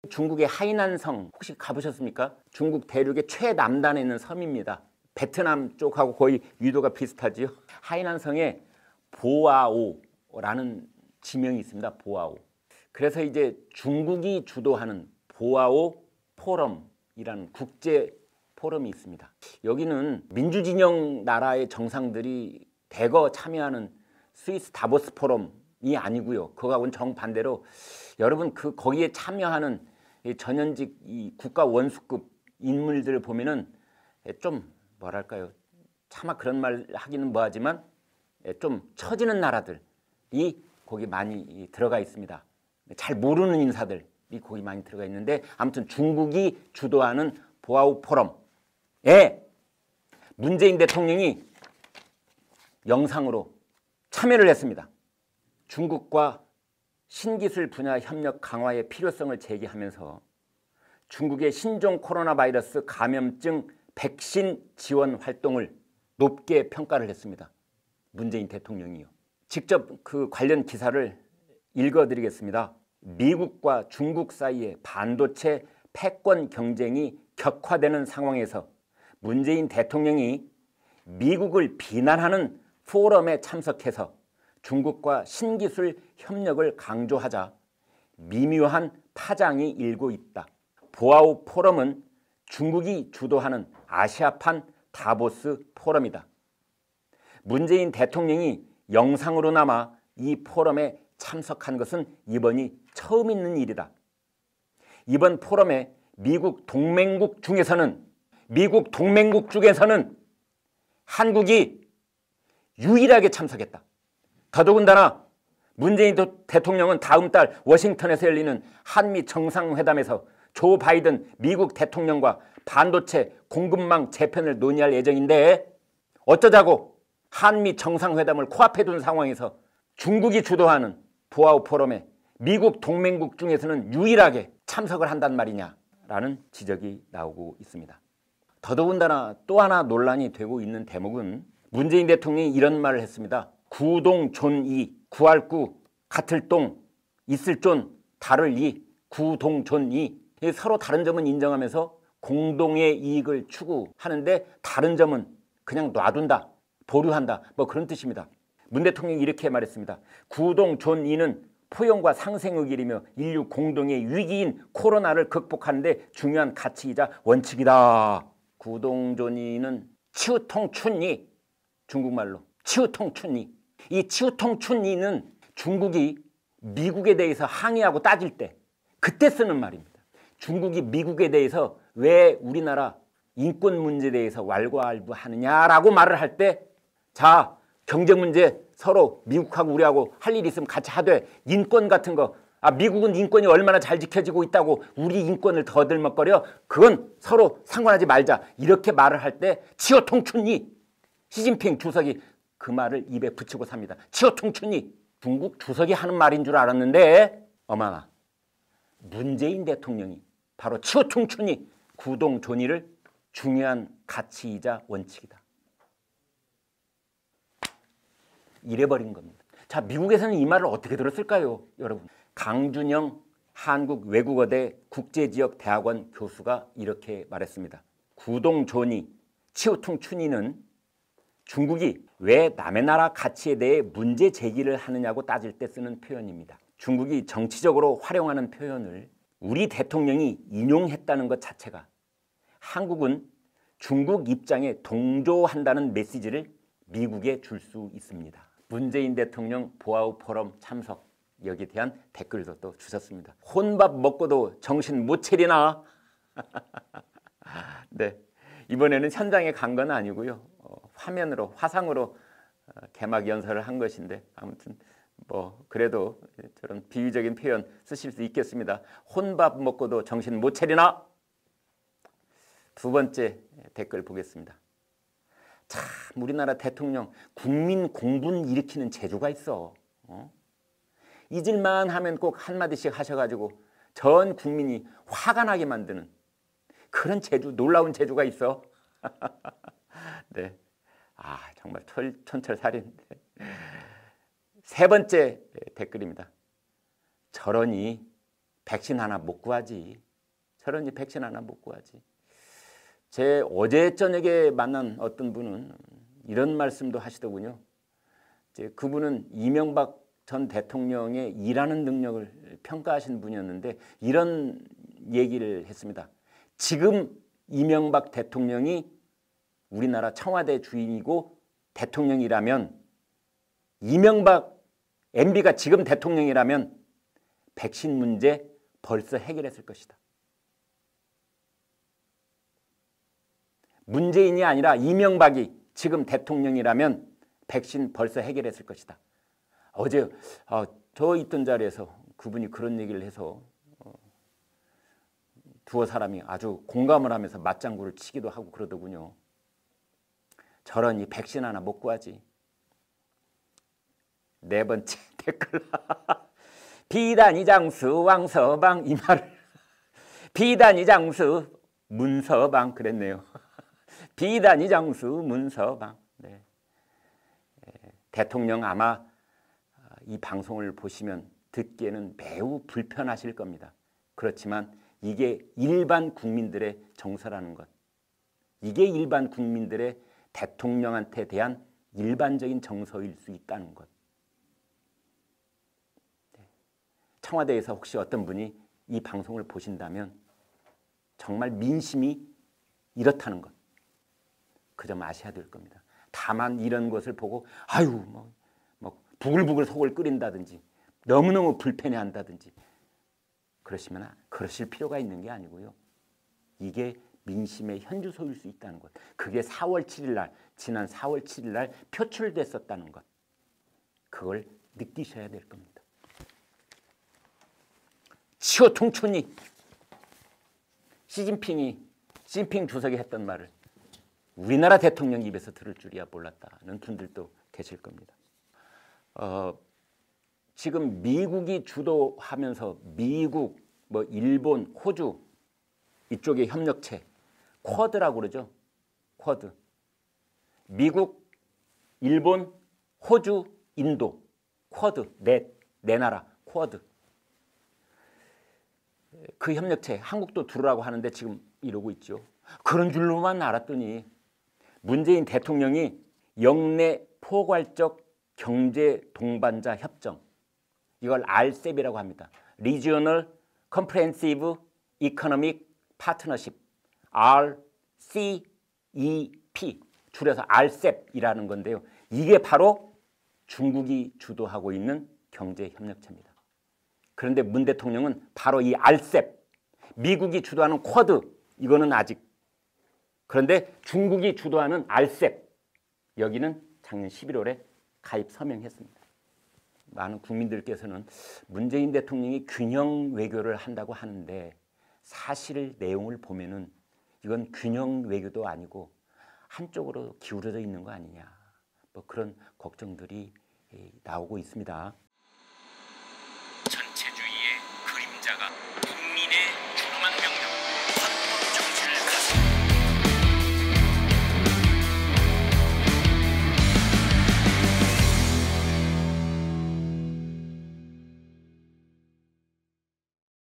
중국의 하이난성 혹시 가보셨습니까? 중국 대륙의 최남단에 있는 섬입니다. 베트남 쪽하고 거의 위도가 비슷하지요. 하이난성에 보아오라는 지명이 있습니다. 보아오. 그래서 이제 중국이 주도하는 보아오 포럼이라는 국제 포럼이 있습니다. 여기는 민주진영 나라의 정상들이 대거 참여하는 스위스 다보스 포럼이 아니고요. 그거하고는 정반대로 여러분 거기에 참여하는 전현직 이 국가 원수급 인물들을 보면은 좀 뭐랄까요? 차마 그런 말 하기는 뭐하지만 좀 처지는 나라들이 거기 많이 들어가 있습니다. 잘 모르는 인사들이 거기 많이 들어가 있는데 아무튼 중국이 주도하는 보아오 포럼에 문재인 대통령이 영상으로 참여를 했습니다. 중국과 신기술 분야 협력 강화의 필요성을 제기하면서 중국의 신종 코로나 바이러스 감염증 백신 지원 활동을 높게 평가를 했습니다. 문재인 대통령이요. 직접 그 관련 기사를 읽어드리겠습니다. 미국과 중국 사이에 반도체 패권 경쟁이 격화되는 상황에서 문재인 대통령이 미국을 비난하는 포럼에 참석해서 중국과 신기술 협력을 강조하자 미묘한 파장이 일고 있다. 보아오 포럼은 중국이 주도하는 아시아판 다보스 포럼이다. 문재인 대통령이 영상으로나마 이 포럼에 참석한 것은 이번이 처음 있는 일이다. 이번 포럼에 미국 동맹국 중에서는 한국이 유일하게 참석했다. 더더군다나 문재인 대통령은 다음 달 워싱턴에서 열리는 한미 정상회담에서 조 바이든 미국 대통령과 반도체 공급망 재편을 논의할 예정인데 어쩌자고 한미 정상회담을 코앞에 둔 상황에서 중국이 주도하는 보아오 포럼에 미국 동맹국 중에서는 유일하게 참석을 한단 말이냐라는 지적이 나오고 있습니다. 더더군다나 또 하나 논란이 되고 있는 대목은 문재인 대통령이 이런 말을 했습니다. 구동 존이, 구할 구, 같을 동, 있을 존, 다를 이, 구동 존이. 서로 다른 점은 인정하면서 공동의 이익을 추구하는데 다른 점은 그냥 놔둔다, 보류한다, 뭐 그런 뜻입니다. 문 대통령이 이렇게 말했습니다. 구동 존이는 포용과 상생의 길이며 인류 공동의 위기인 코로나를 극복하는 데 중요한 가치이자 원칙이다. 구동존이는 치우통춘이, 중국말로 치우통춘이. 이 치우통춘이는 중국이 미국에 대해서 항의하고 따질 때 그때 쓰는 말입니다. 중국이 미국에 대해서 왜 우리나라 인권 문제에 대해서 왈가왈부하느냐라고 말을 할 때 자, 경제 문제 서로 미국하고 우리하고 할 일 있으면 같이 하되 인권 같은 거 미국은 인권이 얼마나 잘 지켜지고 있다고 우리 인권을 더 들먹거려 그건 서로 상관하지 말자 이렇게 말을 할 때 치어통춘이 시진핑 주석이 그 말을 입에 붙이고 삽니다. 치어통춘이 중국 주석이 하는 말인 줄 알았는데 어머나 문재인 대통령이 바로 치어통춘이 구동존이를 중요한 가치이자 원칙이다. 이래버린 겁니다. 자, 미국에서는 이 말을 어떻게 들었을까요, 여러분? 강준영 한국외국어대 국제지역대학원 교수가 이렇게 말했습니다. 구동존이, 치우퉁춘이는 중국이 왜 남의 나라 가치에 대해 문제 제기를 하느냐고 따질 때 쓰는 표현입니다. 중국이 정치적으로 활용하는 표현을 우리 대통령이 인용했다는 것 자체가 한국은 중국 입장에 동조한다는 메시지를 미국에 줄 수 있습니다. 문재인 대통령 보아오 포럼 참석 여기에 대한 댓글도 또 주셨습니다. 혼밥 먹고도 정신 못 차리나? 네, 이번에는 현장에 간 건 아니고요. 화면으로 화상으로 개막 연설을 한 것인데 아무튼 뭐 그래도 저런 비유적인 표현 쓰실 수 있겠습니다. 혼밥 먹고도 정신 못 차리나? 두 번째 댓글 보겠습니다. 참 우리나라 대통령 국민 공분 일으키는 재주가 있어. 잊을만 하면 꼭 한마디씩 하셔가지고 전 국민이 화가 나게 만드는 그런 재주, 놀라운 재주가 있어. 네, 정말 촌철살인인데. 세 번째 댓글입니다. 저러니 백신 하나 못 구하지. 저런이 백신 하나 못 구하지. 제 어제 저녁에 만난 어떤 분은 이런 말씀도 하시더군요. 이제 그분은 이명박 전 대통령의 일하는 능력을 평가하신 분이었는데 이런 얘기를 했습니다. 지금 이명박 대통령이 우리나라 청와대 주인이고 대통령이라면 이명박 MB가 지금 대통령이라면 백신 문제 벌써 해결했을 것이다. 문재인이 아니라 이명박이 지금 대통령이라면 백신 벌써 해결했을 것이다. 어제 저 있던 자리에서 그분이 그런 얘기를 해서 두어 사람이 아주 공감을 하면서 맞장구를 치기도 하고 그러더군요. 저런 이 백신 하나 못 구하지. 네 번째 댓글. 비단이 장수 왕서방 이 말을 비단이 장수 문서방 그랬네요. 비단이 장수 문서방. 네. 대통령 아마 이 방송을 보시면 듣기에는 매우 불편하실 겁니다. 그렇지만 이게 일반 국민들의 정서라는 것. 이게 일반 국민들의 대통령한테 대한 일반적인 정서일 수 있다는 것. 청와대에서 혹시 어떤 분이 이 방송을 보신다면 정말 민심이 이렇다는 것. 그 점 아셔야 될 겁니다. 다만 이런 것을 보고 아유 뭐 부글부글 속을 끓인다든지 너무너무 불편해한다든지 그러실 필요가 있는 게 아니고요. 이게 민심의 현주소일 수 있다는 것. 그게 4월 7일 날 지난 4월 7일 날 표출됐었다는 것. 그걸 느끼셔야 될 겁니다. 치오통춘이 시진핑 주석이 했던 말을 우리나라 대통령 입에서 들을 줄이야 몰랐다는 분들도 계실 겁니다. 지금 미국이 주도하면서 미국, 일본, 호주 이쪽의 협력체 쿼드라고 그러죠. 쿼드. 미국, 일본, 호주, 인도 쿼드 네 나라 쿼드. 그 협력체 한국도 들으라고 하는데 지금 이러고 있죠. 그런 줄로만 알았더니 문재인 대통령이 영내 포괄적 경제 동반자 협정 이걸 RCEP이라고 합니다. Regional Comprehensive Economic Partnership RCEP 줄여서 RCEP이라는 건데요. 이게 바로 중국이 주도하고 있는 경제 협력체입니다. 그런데 문 대통령은 바로 이 RCEP 미국이 주도하는 쿼드 이거는 아직 그런데 중국이 주도하는 RCEP 여기는 작년 11월에 가입 서명했습니다. 많은 국민들께서는 문재인 대통령이 균형 외교를 한다고 하는데 사실 내용을 보면은 이건 균형 외교도 아니고 한쪽으로 기울어져 있는 거 아니냐 그런 걱정들이 나오고 있습니다.